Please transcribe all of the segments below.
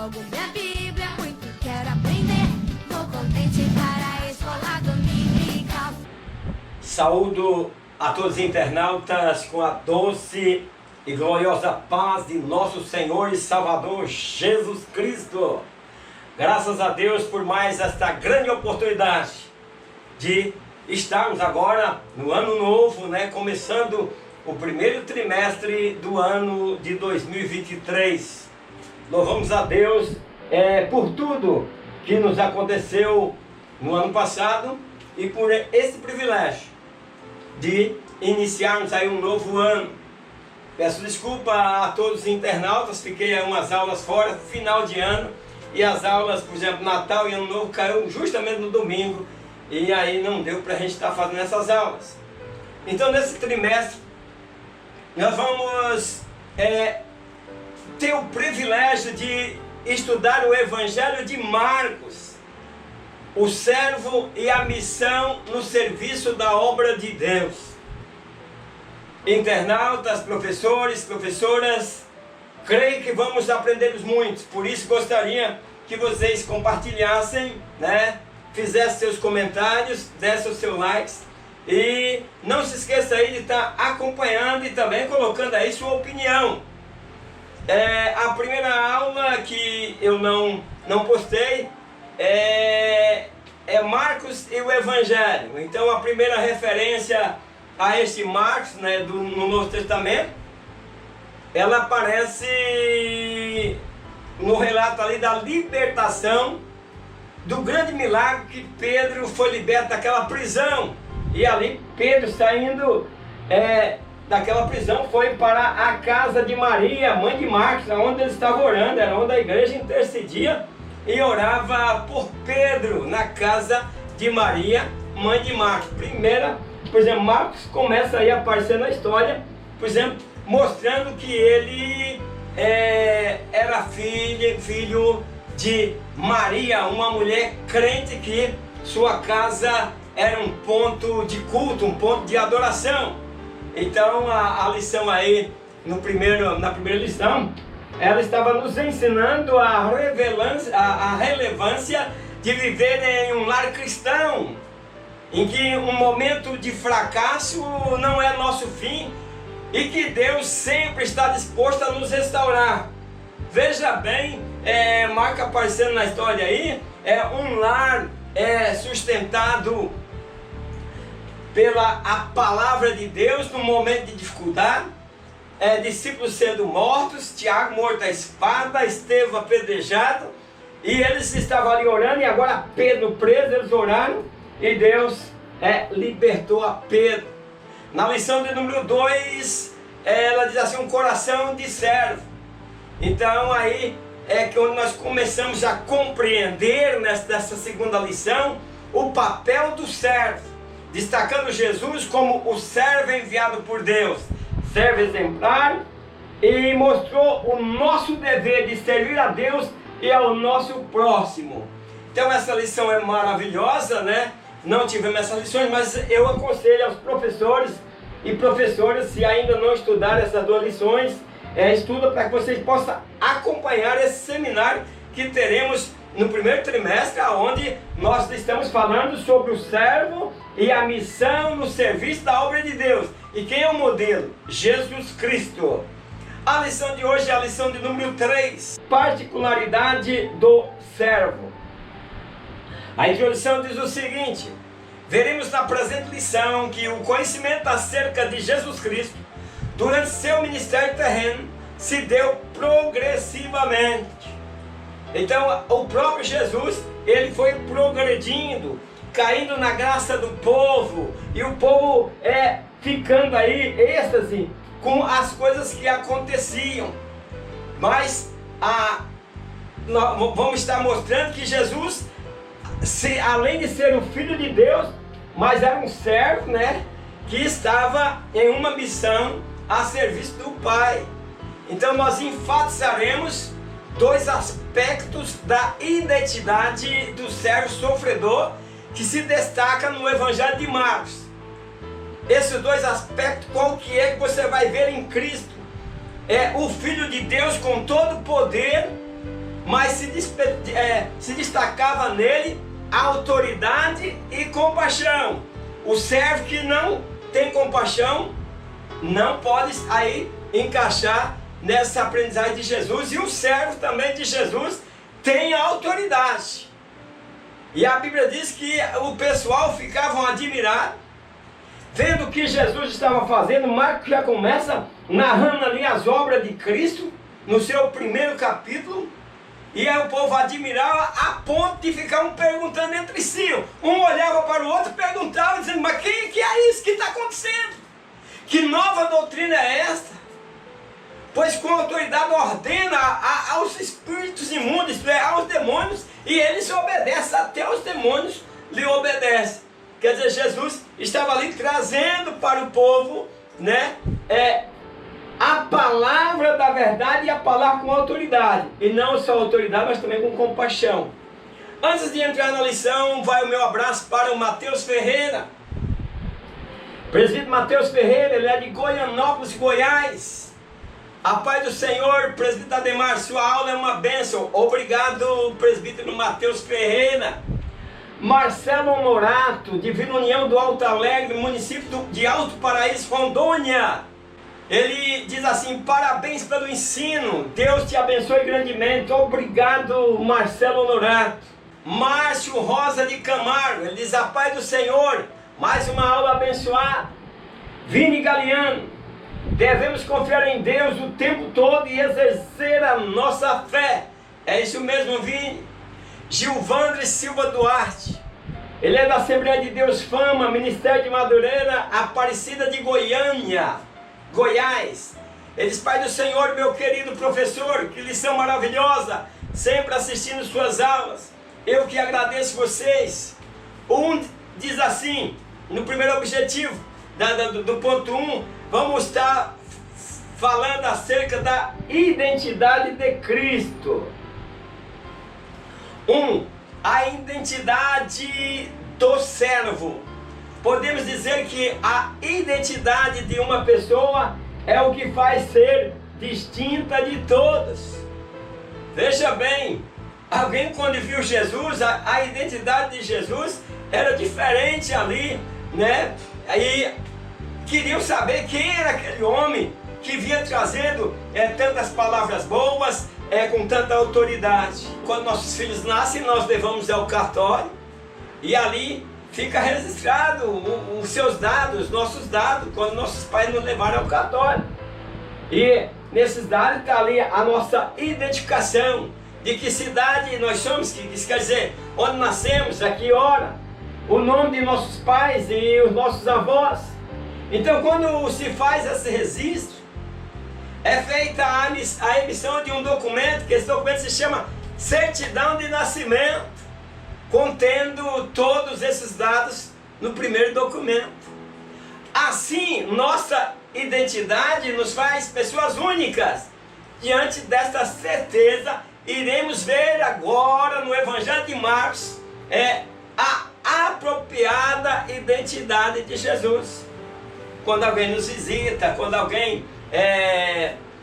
logo minha Bíblia, muito quero aprender. Vou contente para a escola dominical. Saúdo a todos os internautas com a doce e gloriosa paz de nosso Senhor e Salvador Jesus Cristo. Graças a Deus por mais esta grande oportunidade de estarmos agora no ano novo, começando o primeiro trimestre do ano de 2023. Louvamos a Deus por tudo que nos aconteceu no ano passado e por esse privilégio de iniciarmos aí um novo ano. Peço desculpa a todos os internautas, fiquei umas aulas fora, final de ano, e as aulas, por exemplo, Natal e Ano Novo caiu justamente no domingo, e aí não deu para a gente estar fazendo essas aulas. Então nesse trimestre nós vamos ter o privilégio de estudar o Evangelho de Marcos, o servo e a missão no serviço da obra de Deus. Internautas, professores, professoras, creio que vamos aprender muito, por isso gostaria que vocês compartilhassem, fizessem seus comentários, dessem os seus likes e não se esqueça aí de estar acompanhando e também colocando aí sua opinião. A primeira aula que eu não postei é Marcos e o Evangelho. Então a primeira referência a este Marcos no Novo Testamento, ela aparece no relato ali da libertação, do grande milagre que Pedro foi liberto daquela prisão. E ali Pedro, saindo daquela prisão, foi para a casa de Maria, mãe de Marcos, onde ele estava orando, era onde a igreja intercedia e orava por Pedro, na casa de Maria, mãe de Marcos. Por exemplo, Marcos começa aí a aparecer na história, por exemplo, mostrando que ele era filho de Maria, uma mulher crente, que sua casa era um ponto de culto, um ponto de adoração. Então a lição aí, na primeira lição, ela estava nos ensinando a relevância de viver em um lar cristão, em que um momento de fracasso não é nosso fim e que Deus sempre está disposto a nos restaurar. Veja bem, Marco aparecendo na história aí, um lar sustentado pela a palavra de Deus no momento de dificuldade, discípulos sendo mortos, Tiago morto à espada, Estevão apedrejado, e eles estavam ali orando, e agora Pedro preso, eles oraram, e Deus libertou a Pedro. Na lição de número 2, ela diz assim, um coração de servo. Então aí que onde nós começamos a compreender nessa segunda lição o papel do servo, destacando Jesus como o servo enviado por Deus, servo exemplar, e mostrou o nosso dever de servir a Deus e ao nosso próximo. Então essa lição é maravilhosa, Não tivemos essas lições, mas eu aconselho aos professores e professoras, se ainda não estudaram essas duas lições, estuda para que vocês possam acompanhar esse seminário que teremos no primeiro trimestre, onde nós estamos falando sobre o servo e a missão no serviço da obra de Deus. E quem é o modelo? Jesus Cristo. A lição de hoje é a lição de número 3, particularidade do servo. A introdução diz o seguinte: veremos na presente lição que o conhecimento acerca de Jesus Cristo durante seu ministério terreno se deu progressivamente. Então o próprio Jesus, ele foi progredindo, caindo na graça do povo, e o povo ficando aí êxtase com as coisas que aconteciam. Mas nós vamos estar mostrando que Jesus, além de ser o Filho de Deus, mas era um servo, que estava em uma missão a serviço do Pai. Então nós enfatizaremos dois aspectos da identidade do servo sofredor que se destaca no Evangelho de Marcos. Esses dois aspectos, qual que é que você vai ver em Cristo? É o Filho de Deus com todo o poder, mas se destacava nele autoridade e compaixão. O servo que não tem compaixão não pode aí encaixar nessa aprendizagem de Jesus. E o servo também de Jesus tem autoridade. E a Bíblia diz que o pessoal ficavam admirado vendo o que Jesus estava fazendo. Marcos já começa narrando ali as obras de Cristo no seu primeiro capítulo. E aí o povo admirava a ponto de ficar um perguntando entre si. Um olhava para o outro e perguntava, dizendo: mas que é isso que está acontecendo? Que nova doutrina é esta? Pois com autoridade ordena aos espíritos imundos, isto é, aos demônios, e eles obedecem, até os demônios lhe obedecem. Quer dizer, Jesus estava ali trazendo para o povo, né, a palavra da verdade e a palavra com autoridade. E não só autoridade, mas também com compaixão. Antes de entrar na lição, vai o meu abraço para o Matheus Ferreira. Presbítero Matheus Ferreira, ele é de Goianópolis, Goiás. A paz do Senhor, presbítero Ademar, sua aula é uma bênção. Obrigado, presbítero Matheus Ferreira. Marcelo Honorato, Divina União do Alto Alegre, município de Alto Paraíso, Rondônia. Ele diz assim: parabéns pelo ensino, Deus te abençoe grandemente. Obrigado, Marcelo Honorato. Márcio Rosa de Camargo, ele diz: a paz do Senhor, mais uma aula abençoada. Vini Galeano, devemos confiar em Deus o tempo todo e exercer a nossa fé. É isso mesmo, Vini. Gilvandre Silva Duarte, ele é da Assembleia de Deus Fama, Ministério de Madureira, Aparecida de Goiânia, Goiás. Ele diz: pai do Senhor, meu querido professor, que lição maravilhosa, sempre assistindo suas aulas. Eu que agradeço vocês. Um diz assim, no primeiro objetivo do ponto 1, vamos estar falando acerca da identidade de Cristo. 1. A identidade do servo. Podemos dizer que a identidade de uma pessoa é o que faz ser distinta de todos. Veja bem, alguém quando viu Jesus, a identidade de Jesus era diferente ali, né? Aí queriam saber quem era aquele homem que vinha trazendo tantas palavras boas, com tanta autoridade. Quando nossos filhos nascem, nós levamos ao cartório e ali fica registrado os seus dados, nossos dados, quando nossos pais nos levaram ao cartório. E nesses dados está ali a nossa identificação, de que cidade nós somos, que isso quer dizer onde nascemos, a que hora, o nome de nossos pais e os nossos avós. Então, quando se faz esse registro, é feita a emissão de um documento, que esse documento se chama Certidão de Nascimento, contendo todos esses dados no primeiro documento. Assim, nossa identidade nos faz pessoas únicas. Diante desta certeza, iremos ver agora no Evangelho de Marcos a apropriada identidade de Jesus. Quando alguém nos visita, quando alguém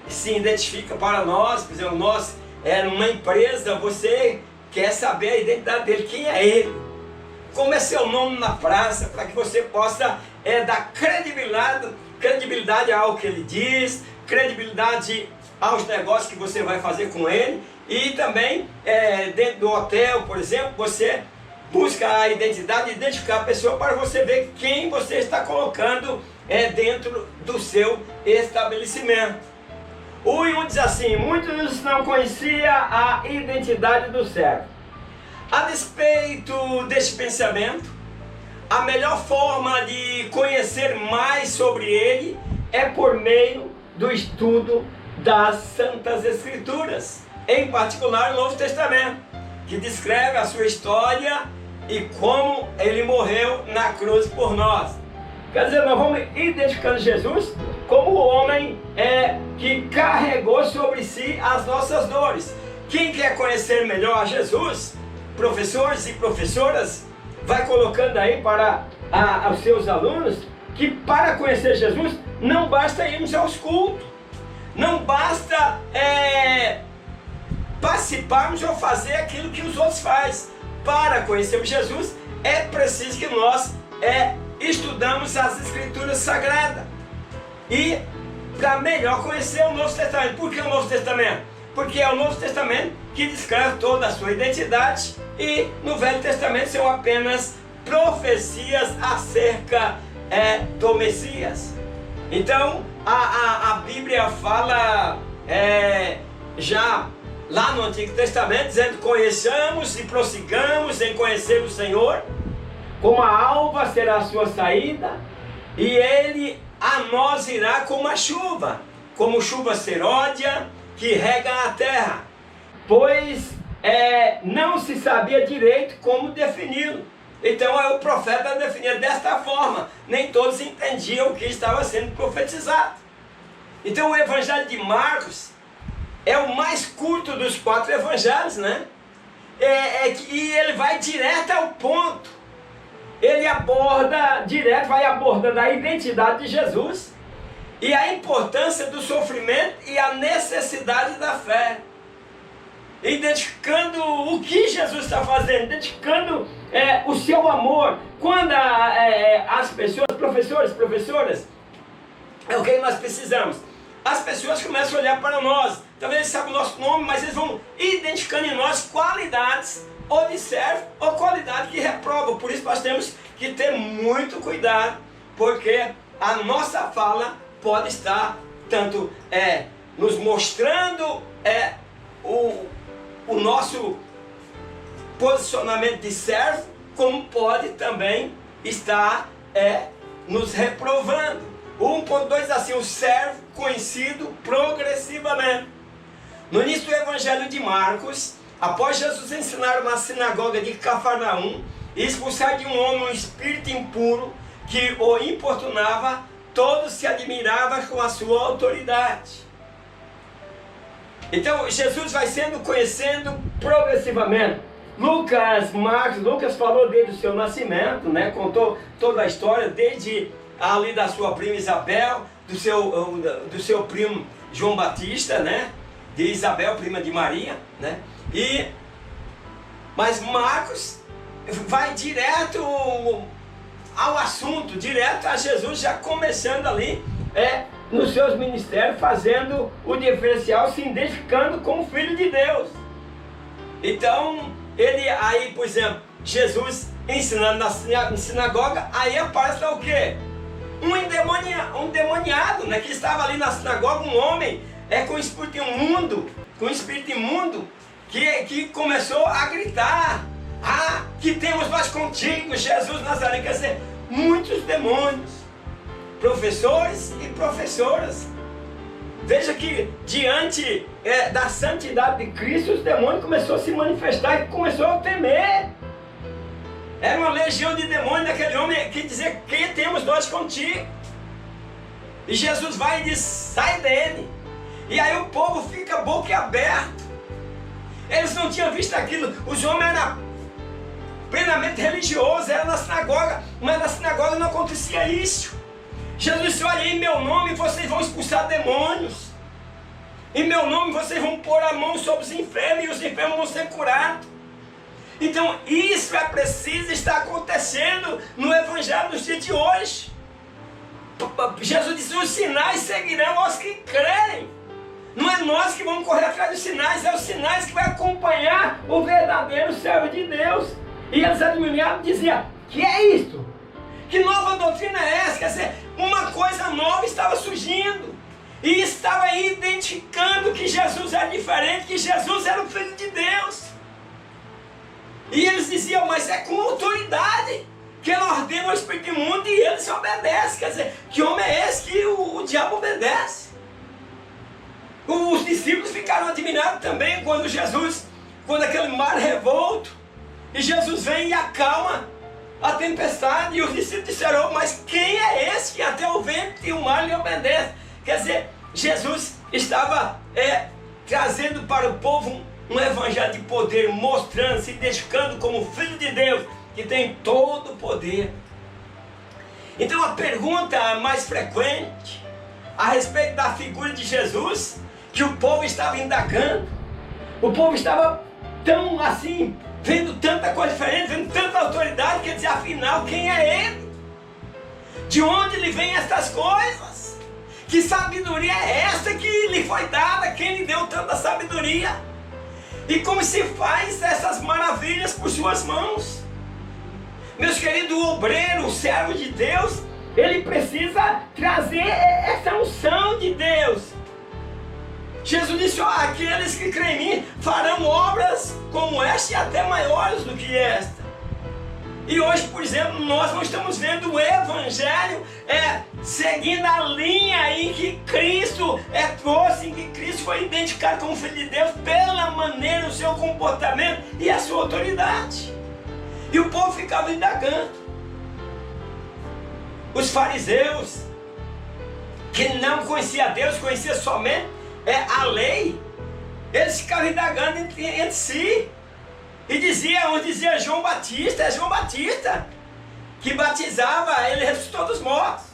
se identifica para nós, por exemplo, nós numa empresa, você quer saber a identidade dele, quem é ele, como é seu nome na praça, para que você possa dar credibilidade ao que ele diz, credibilidade aos negócios que você vai fazer com ele. E também dentro do hotel, por exemplo, você busca a identidade, identificar a pessoa para você ver quem você está colocando dentro do seu estabelecimento. O um diz assim: muitos não conheciam a identidade do servo. A despeito deste pensamento, a melhor forma de conhecer mais sobre ele é por meio do estudo das Santas Escrituras, em particular o Novo Testamento, que descreve a sua história e como ele morreu na cruz por nós. Quer dizer, nós vamos identificando Jesus como o homem que carregou sobre si as nossas dores. Quem quer conhecer melhor a Jesus, professores e professoras, vai colocando aí para os seus alunos que para conhecer Jesus não basta irmos aos cultos, não basta participarmos ou fazer aquilo que os outros fazem. Para conhecermos Jesus, é preciso que nós estudamos as Escrituras Sagradas. E para melhor conhecer o Novo Testamento. Por que o Novo Testamento? Porque é o Novo Testamento que descreve toda a sua identidade, e no Velho Testamento são apenas profecias acerca do Messias. Então a Bíblia fala já lá no Antigo Testamento, dizendo: conheçamos e prossigamos em conhecer o Senhor, como a alva será a sua saída, e ele a nós irá como a chuva, como chuva seródia que rega a terra, pois não se sabia direito como defini-lo. Então o profeta definia desta forma, nem todos entendiam o que estava sendo profetizado. Então o Evangelho de Marcos é o mais curto dos 4 evangelhos, né? E ele vai direto ao ponto. Ele aborda direto, vai abordando a identidade de Jesus e a importância do sofrimento e a necessidade da fé, identificando o que Jesus está fazendo, identificando o seu amor. Quando as pessoas, professoras, é o que nós precisamos. As pessoas começam a olhar para nós, talvez eles sabem o nosso nome, mas eles vão identificando em nós qualidades ou de servo ou qualidade que reprova. Por isso nós temos que ter muito cuidado, porque a nossa fala pode estar tanto nos mostrando o nosso posicionamento de servo, como pode também estar nos reprovando. O 1.2 diz assim: o servo conhecido progressivamente. No início do Evangelho de Marcos, após Jesus ensinar uma sinagoga de Cafarnaum e expulsar de um homem um espírito impuro que o importunava, todos se admiravam com a sua autoridade. Então Jesus vai sendo conhecendo progressivamente. Lucas falou desde o seu nascimento, né? Contou toda a história, desde ali da sua prima Isabel, do seu primo João Batista, né? De Isabel, prima de Maria, né? Mas Marcos vai direto ao assunto, direto a Jesus, já começando ali nos seus ministérios, fazendo o diferencial, se identificando como Filho de Deus. Então, ele aí, por exemplo, Jesus ensinando na sinagoga, aí aparece lá o quê? Um endemoniado, né, que estava ali na sinagoga, um homem com espírito imundo, que começou a gritar: ah, que temos nós contigo, Jesus Nazareno. Quer dizer, muitos demônios, professores e professoras. Veja que diante da santidade de Cristo, os demônios começaram a se manifestar e começou a temer. Era uma legião de demônios daquele homem que dizia: que temos nós contigo? E Jesus vai e diz: sai dele. E aí o povo fica boquiaberto. Eles não tinham visto aquilo. Os homens eram plenamente religiosos, era na sinagoga, mas na sinagoga não acontecia isso. Jesus disse: olha, em meu nome vocês vão expulsar demônios, em meu nome vocês vão pôr a mão sobre os enfermos e os enfermos vão ser curados. Então isso é preciso estar acontecendo no Evangelho dos dias de hoje. Jesus disse: os sinais seguirão aos que creem. Não é nós que vamos correr atrás dos sinais, é os sinais que vai acompanhar o verdadeiro servo de Deus. E eles admiravam e diziam: que é isto? Que nova doutrina é essa? Quer dizer, uma coisa nova estava surgindo. E estava identificando que Jesus era diferente, que Jesus era o Filho de Deus. E eles diziam: mas é com autoridade que ele ordena o espírito imundo e ele se obedece. Quer dizer, que homem é esse que o diabo obedece? Os discípulos ficaram admirados também quando aquele mar revolto, e Jesus vem e acalma a tempestade, e os discípulos disseram: mas quem é esse que até o vento e o mar lhe obedecem? Quer dizer, Jesus estava trazendo para o povo um evangelho de poder, mostrando, se identificando como Filho de Deus, que tem todo o poder. Então a pergunta mais frequente a respeito da figura de Jesus, que o povo estava indagando: O povo estava tão assim, vendo tanta coisa diferente, vendo tanta autoridade, que dizia, afinal, quem é ele? De onde lhe vêm estas coisas? Que sabedoria é esta que lhe foi dada? Quem lhe deu tanta sabedoria? E como se faz essas maravilhas por suas mãos? Meus queridos, o obreiro, o servo de Deus, ele precisa trazer essa unção de Deus. Jesus disse, ó, aqueles que creem em mim farão obras como esta e até maiores do que esta. E hoje, por exemplo, nós não estamos vendo o Evangelho seguindo a linha em que Cristo trouxe, em que Cristo foi identificado como Filho de Deus pela maneira, o seu comportamento e a sua autoridade. E o povo ficava indagando. Os fariseus, que não conheciam Deus, conheciam somente a lei, eles ficavam indagando entre si. E dizia João Batista, é João Batista, que batizava, ele ressuscitou dos mortos.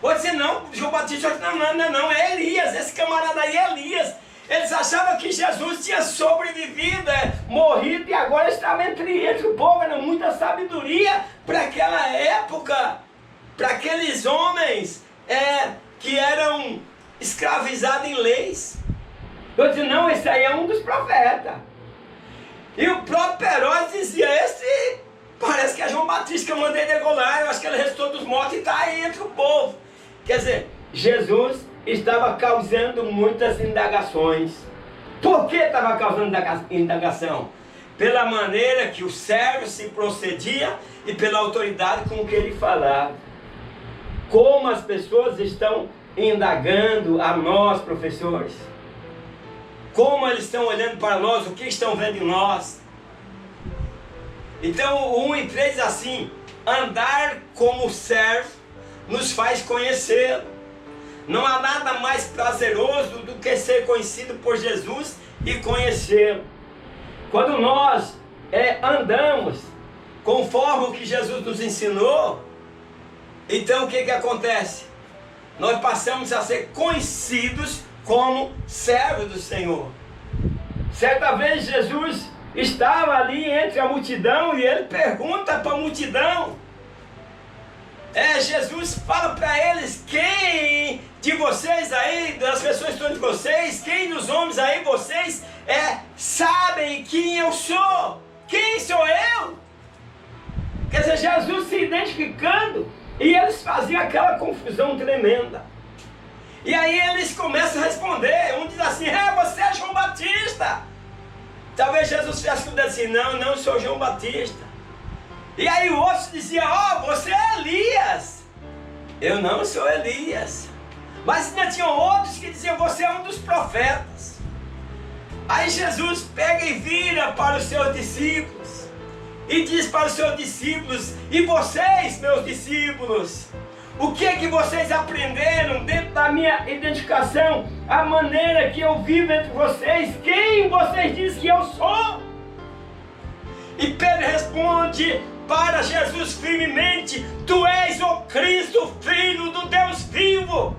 Ou dizia, não, João Batista, não, é Elias, esse camarada aí é Elias. Eles achavam que Jesus tinha sobrevivido, morrido, e agora estava entre o povo. Era muita sabedoria para aquela época, para aqueles homens que eram escravizados em leis. Eu dizia, não, esse aí é um dos profetas. E o próprio Herodes dizia, esse parece que é João Batista que eu mandei degolar, eu acho que ele ressuscitou dos mortos e está aí entre o povo. Quer dizer, Jesus estava causando muitas indagações. Por que estava causando indagação? Pela maneira que o servo se procedia e pela autoridade com que ele falava. Como as pessoas estão indagando a nós, professores? Como eles estão olhando para nós, o que estão vendo em nós? Então o 1:3 diz assim, andar como servo nos faz conhecê-lo. Não há nada mais prazeroso do que ser conhecido por Jesus e conhecê-lo. Quando nós andamos conforme o que Jesus nos ensinou, então o que acontece? Nós passamos a ser conhecidos como servo do Senhor. Certa vez Jesus estava ali entre a multidão e ele pergunta para a multidão. Jesus fala para eles, quem de vocês aí, das pessoas que estão entre vocês, quem dos homens aí, vocês sabem quem eu sou? Quem sou eu? Quer dizer, Jesus se identificando, e eles faziam aquela confusão tremenda. E aí eles começam a responder, um diz assim, você é João Batista. Talvez Jesus tivesse que dizer assim, não sou João Batista. E aí o outro dizia, você é Elias. Eu não sou Elias. Mas ainda tinham outros que diziam, você é um dos profetas. Aí Jesus pega e vira para os seus discípulos e diz para os seus discípulos, e vocês, meus discípulos, o que é que vocês aprenderam dentro da minha identificação, a maneira que eu vivo entre vocês, quem vocês dizem que eu sou? E Pedro responde para Jesus firmemente, tu és o Cristo, Filho do Deus vivo.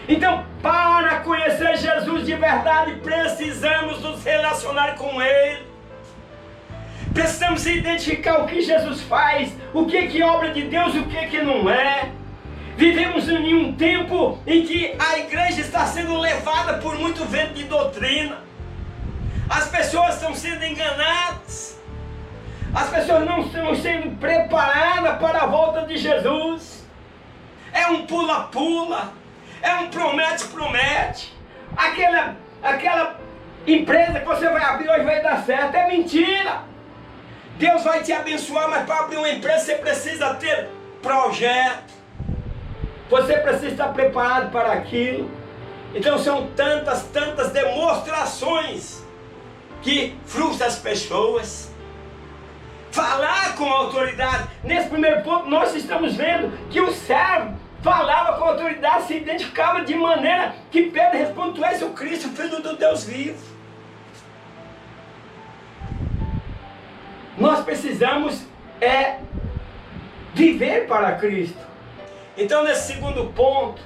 Então, para conhecer Jesus de verdade, precisamos nos relacionar com Ele. Precisamos identificar o que Jesus faz, o que é obra de Deus, o que não é. Vivemos em um tempo em que a igreja está sendo levada por muito vento de doutrina. As pessoas estão sendo enganadas. As pessoas não estão sendo preparadas para a volta de Jesus. É um pula-pula. É um promete-promete. Aquela empresa que você vai abrir hoje vai dar certo. É mentira. Deus vai te abençoar, mas para abrir uma empresa você precisa ter projeto. Você precisa estar preparado para aquilo. Então são tantas demonstrações que frustram as pessoas. Falar com autoridade. Nesse primeiro ponto nós estamos vendo que o servo falava com autoridade, se identificava de maneira que Pedro responde, tu és o Cristo, Filho do Deus vivo. Nós precisamos viver para Cristo. Então nesse segundo ponto,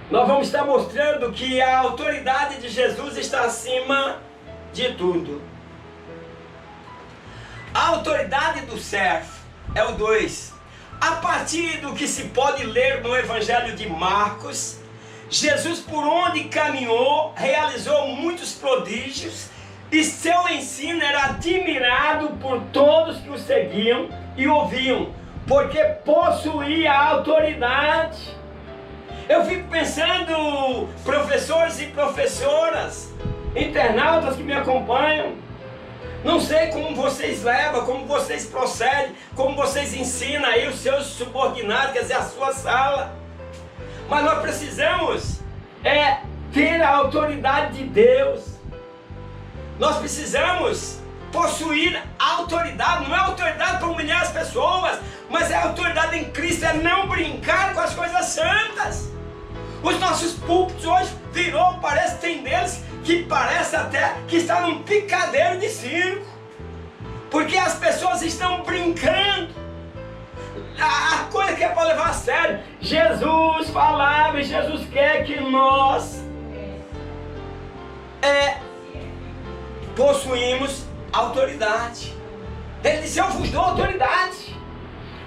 nós vamos estar mostrando que a autoridade de Jesus está acima de tudo. A autoridade do servo é o 2. A partir do que se pode ler no Evangelho de Marcos, Jesus, por onde caminhou, realizou muitos prodígios e seu ensino era admirado por todos que o seguiam e ouviam, porque possuía autoridade. Eu fico pensando, professores e professoras, internautas que me acompanham, não sei como vocês levam, como vocês procedem, como vocês ensinam aí os seus subordinados, quer dizer, a sua sala. Mas nós precisamos ter a autoridade de Deus. Nós precisamos possuir autoridade. Não é autoridade para humilhar as pessoas, mas é autoridade em Cristo, é não brincar com as coisas santas. Os nossos púlpitos hoje tem deles que parece até que está num picadeiro de circo, porque as pessoas estão brincando. A coisa que é para levar a sério, Jesus falava e Jesus quer que nós possuímos autoridade. Ele disse: eu vos dou autoridade.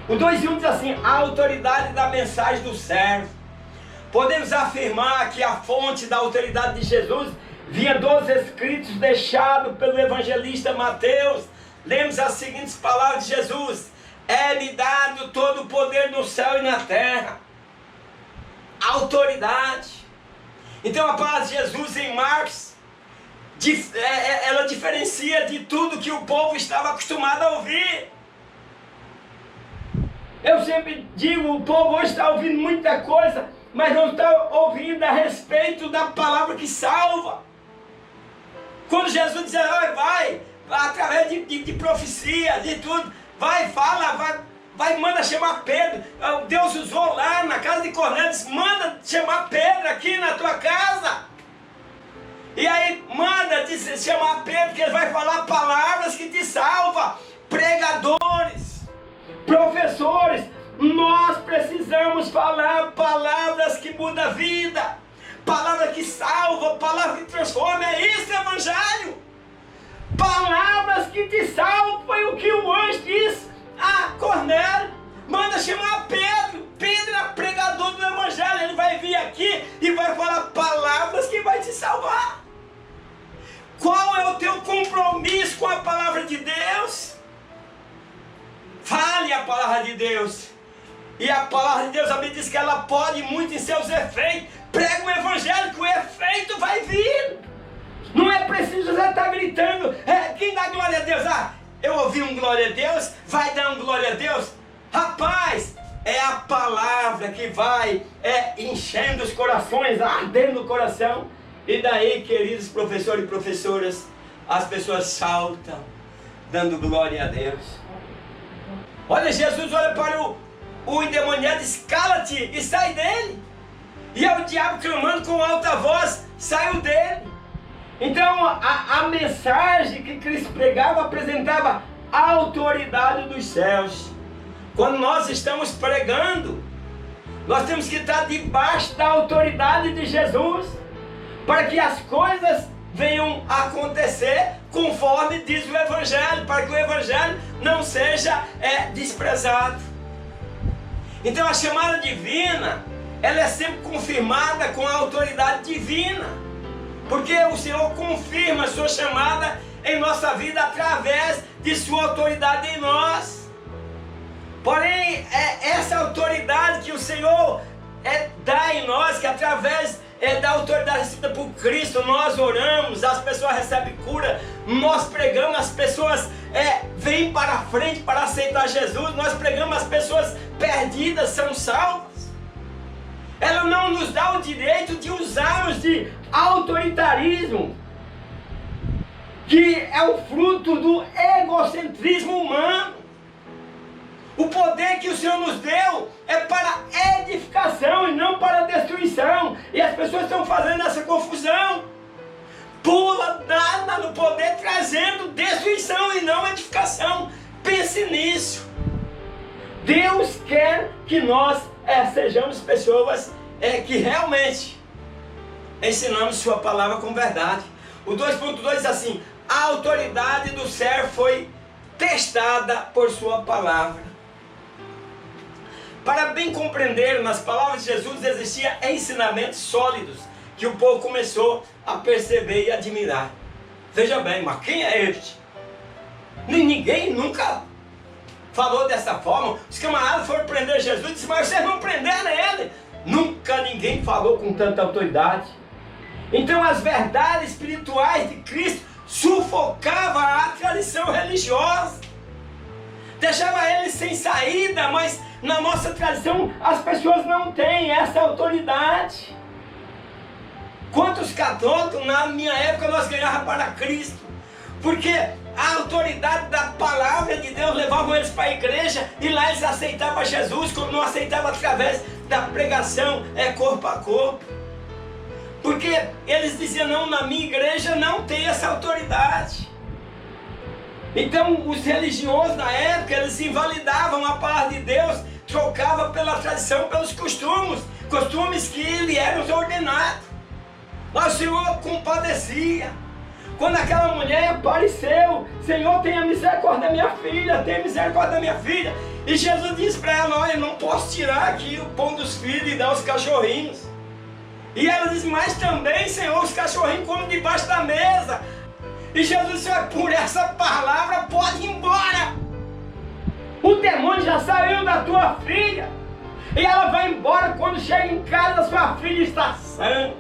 O 2:1 diz assim: a autoridade da mensagem do servo. Podemos afirmar que a fonte da autoridade de Jesus vinha dos escritos deixados pelo evangelista Mateus. Lemos as seguintes palavras de Jesus: é-me dado todo o poder no céu e na terra. Autoridade. Então a palavra de Jesus em Marcos, ela diferencia de tudo que o povo estava acostumado a ouvir. Eu sempre digo, o povo hoje está ouvindo muita coisa, mas não está ouvindo a respeito da palavra que salva. Quando Jesus diz: vai, através de profecia, de tudo, vai, fala, vai, manda chamar Pedro. Deus usou lá na casa de Cornélio, disse: manda chamar Pedro aqui na tua casa. E aí manda chamar Pedro, que ele vai falar palavras que te salvam. Pregadores, professores, nós precisamos falar palavras que mudam a vida, palavras que salvam, palavras que transformam. É isso, Evangelho. Palavras que te salvam. Foi o que o anjo disse a Cornélio: manda chamar Pedro. Pedro é pregador do Evangelho. Ele vai vir aqui e vai falar palavras que vai te salvar. Qual é o teu compromisso com a palavra de Deus? Fale a palavra de Deus. E a palavra de Deus, a Bíblia diz que ela pode muito em seus efeitos. Prega o Evangelho que o efeito vai vir. Não é preciso você estar gritando: quem dá glória a Deus? Eu ouvi um glória a Deus, vai dar um glória a Deus. Rapaz, é a palavra que vai enchendo os corações, ardendo o coração. E daí, queridos professores e professoras, as pessoas saltam, dando glória a Deus. Olha, Jesus olha para o endemoniado e diz: cala-te e sai dele. E é o diabo clamando com alta voz: saiu dele. Então a mensagem que Cristo pregava apresentava a autoridade dos céus. Quando nós estamos pregando, nós temos que estar debaixo da autoridade de Jesus, para que as coisas venham a acontecer conforme diz o Evangelho, para que o Evangelho não seja desprezado. Então a chamada divina, ela é sempre confirmada com a autoridade divina, porque o Senhor confirma a sua chamada em nossa vida através de sua autoridade em nós. Porém, é essa autoridade que o Senhor dá em nós, que através da autoridade recebida por Cristo, nós oramos, as pessoas recebem cura, nós pregamos, as pessoas vêm para a frente para aceitar Jesus, nós pregamos, as pessoas perdidas são salvas. Ela não nos dá o direito de usarmos de autoritarismo, que é o fruto do egocentrismo humano. O poder que o Senhor nos deu é para edificação e não para destruição. E as pessoas estão fazendo essa confusão. Pula nada no poder, trazendo destruição e não edificação. Pense nisso. Deus quer que nós sejamos pessoas que realmente ensinamos sua palavra com verdade. O 2.2 diz assim: a autoridade do servo foi testada por sua palavra. Para bem compreender, nas palavras de Jesus existiam ensinamentos sólidos que o povo começou a perceber e admirar. Veja bem, mas quem é este? Ninguém nunca falou dessa forma. Os camaradas foram prender Jesus e disseram, mas vocês não prenderam ele. Nunca ninguém falou com tanta autoridade. Então as verdades espirituais de Cristo sufocavam a tradição religiosa. Deixava ele sem saída, mas na nossa tradição as pessoas não têm essa autoridade. Quantos católicos na minha época nós ganhávamos para Cristo? Porque a autoridade da palavra de Deus levava eles para a igreja e lá eles aceitavam Jesus, como não aceitavam através da pregação, corpo a corpo. Porque eles diziam, não, na minha igreja não tem essa autoridade. Então os religiosos na época, eles invalidavam a palavra de Deus, trocavam pela tradição, pelos costumes que lhe eram ordenados. Mas o Senhor compadecia. Quando aquela mulher apareceu, Senhor, tenha misericórdia da minha filha, tenha misericórdia da minha filha. E Jesus disse para ela, olha, não posso tirar aqui o pão dos filhos e dar aos cachorrinhos. E ela disse, mas também, Senhor, os cachorrinhos comem debaixo da mesa. E Jesus disse, por essa palavra pode ir embora. O demônio já saiu da tua filha. E ela vai embora, quando chega em casa, sua filha está sã.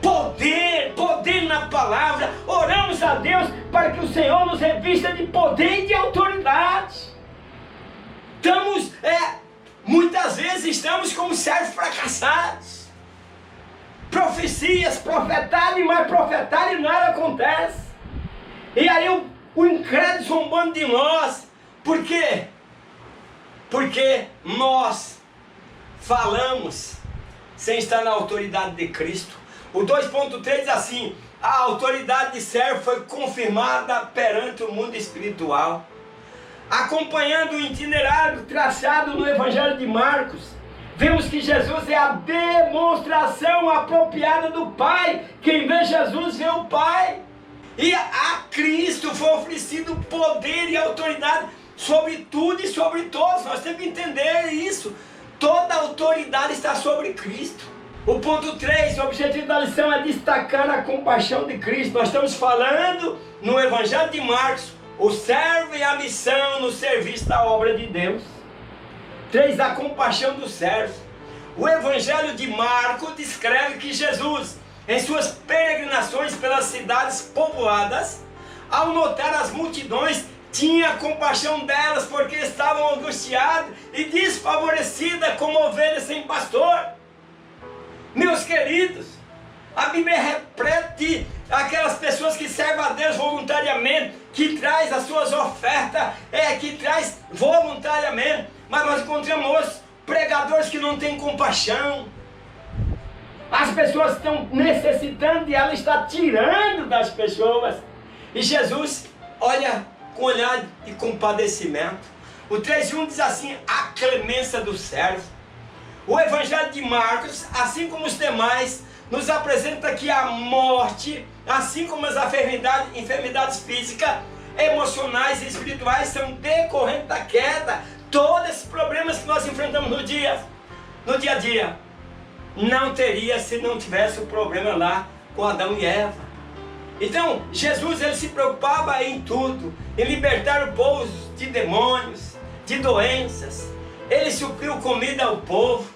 Poder na palavra. Oramos a Deus para que o Senhor nos revista de poder e de autoridade. Muitas vezes estamos como servos fracassados. Profecias, profetarem, mas profetarem e nada acontece. E aí o incrédulo zombando de nós. Por quê? Porque nós falamos sem estar na autoridade de Cristo. O 2.3 diz assim, a autoridade de servo foi confirmada perante o mundo espiritual. Acompanhando o itinerário traçado no Evangelho de Marcos, vemos que Jesus é a demonstração apropriada do Pai. Quem vê Jesus vê o Pai. E a Cristo foi oferecido poder e autoridade sobre tudo e sobre todos. Nós temos que entender isso. Toda a autoridade está sobre Cristo. O ponto 3, o objetivo da lição é destacar a compaixão de Cristo. Nós estamos falando no Evangelho de Marcos, o servo e a missão no serviço da obra de Deus. 3, a compaixão do servo. O Evangelho de Marcos descreve que Jesus, em suas peregrinações pelas cidades povoadas, ao notar as multidões, tinha compaixão delas porque estavam angustiadas e desfavorecidas como ovelhas sem pastor. Meus queridos, a Bíblia repete aquelas pessoas que servem a Deus voluntariamente, que traz as suas ofertas, que traz voluntariamente, mas nós encontramos pregadores que não têm compaixão. As pessoas estão necessitando e ela está tirando das pessoas. E Jesus olha com olhar de compadecimento. O 3.1 diz assim, a clemência do servo. O Evangelho de Marcos, assim como os demais, nos apresenta que a morte, assim como as enfermidades físicas, emocionais e espirituais são decorrentes da queda. Todos esses problemas que nós enfrentamos no dia a dia, não teria se não tivesse o problema lá com Adão e Eva. Então, Jesus ele se preocupava em tudo, em libertar o povo de demônios, de doenças. Ele supriu comida ao povo.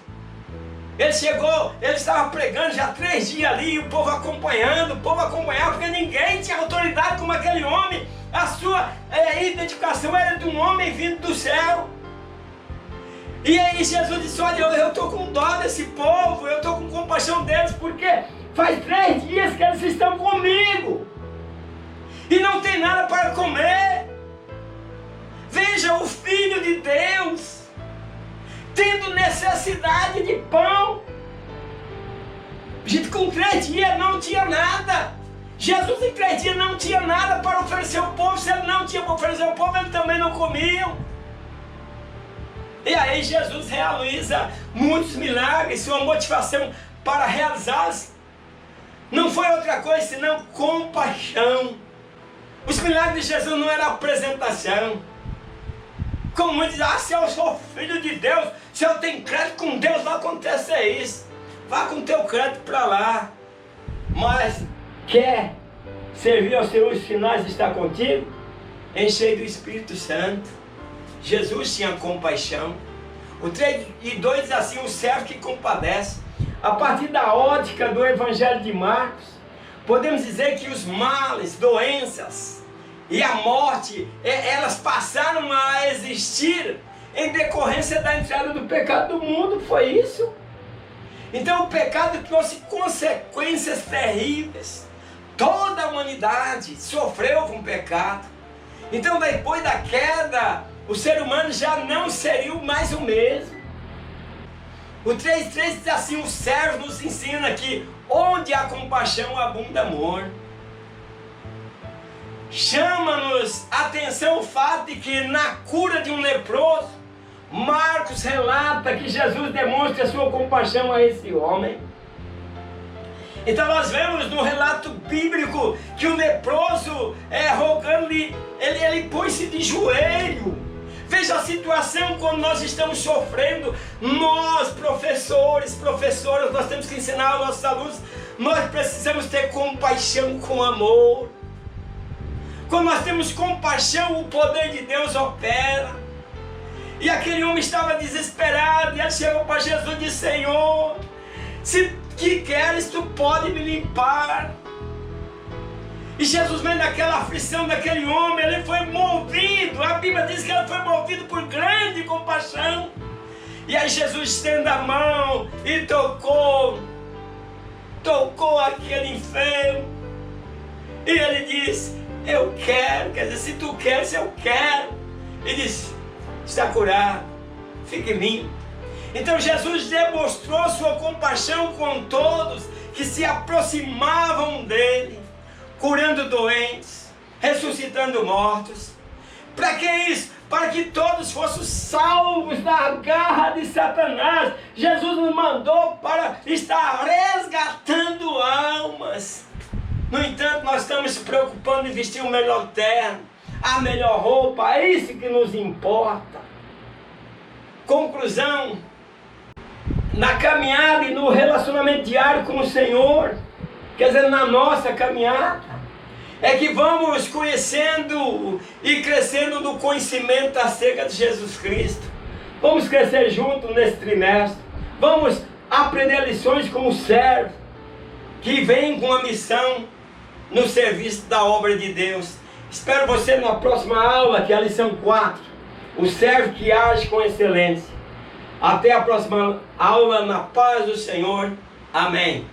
Ele chegou, ele estava pregando já 3 dias ali, e o povo acompanhando, porque ninguém tinha autoridade como aquele homem. A sua identificação era de um homem vindo do céu. E aí Jesus disse, olha, eu estou com dó desse povo, eu estou com compaixão deles, porque faz 3 dias que eles estão comigo. E não tem nada para comer. Veja, o Filho de Deus tendo necessidade de pão. Gente, com 3 dias não tinha nada. Jesus em 3 dias não tinha nada para oferecer ao povo. Se ele não tinha para oferecer ao povo, eles também não comiam. E aí Jesus realiza muitos milagres. Sua motivação para realizá-los Não foi outra coisa senão compaixão. Os milagres de Jesus não eram apresentação. Como muitos dizem, se eu sou filho de Deus, se eu tenho crédito com Deus, vai acontecer isso. Vá com teu crédito para lá. Mas quer servir aos seus sinais e estar contigo? Enchei do Espírito Santo. Jesus tinha compaixão. O 3:2 diz assim, o servo que compadece. A partir da ótica do Evangelho de Marcos, podemos dizer que os males, doenças e a morte, elas passaram a existir em decorrência da entrada do pecado do mundo, foi isso? Então o pecado trouxe consequências terríveis. Toda a humanidade sofreu com o pecado. Então depois da queda, o ser humano já não seria mais o mesmo. O 3:3 diz assim, o servo nos ensina que onde há compaixão abunda amor. Chama-nos a atenção o fato de que na cura de um leproso, Marcos relata que Jesus demonstra a sua compaixão a esse homem. Então nós vemos no relato bíblico que o leproso, rogando-lhe, ele pôs-se de joelho. Veja a situação quando nós estamos sofrendo. Nós, professores, nós temos que ensinar aos nossos alunos. Nós precisamos ter compaixão com amor. Quando nós temos compaixão, o poder de Deus opera. E aquele homem estava desesperado, e ele chegou para Jesus e disse, Senhor, se que queres, tu pode me limpar. E Jesus, vendo aquela aflição daquele homem, ele foi movido, a Bíblia diz que ele foi movido por grande compaixão. E aí Jesus estende a mão e tocou aquele enfermo. E ele disse, eu quero, quer dizer, se tu queres, eu quero. E disse, está curado, fique em mim. Então Jesus demonstrou sua compaixão com todos que se aproximavam dele, curando doentes, ressuscitando mortos. Para que isso? Para que todos fossem salvos da garra de Satanás. Jesus nos mandou para estar resgatando almas. No entanto, nós estamos se preocupando em vestir o melhor terno, a melhor roupa, é isso que nos importa. Conclusão, na caminhada e no relacionamento diário com o Senhor, quer dizer, na nossa caminhada, é que vamos conhecendo e crescendo no conhecimento acerca de Jesus Cristo. Vamos crescer juntos nesse trimestre. Vamos aprender lições como servo, que vem com a missão no serviço da obra de Deus. Espero você na próxima aula, que é a lição 4. O servo que age com excelência. Até a próxima aula, na paz do Senhor. Amém.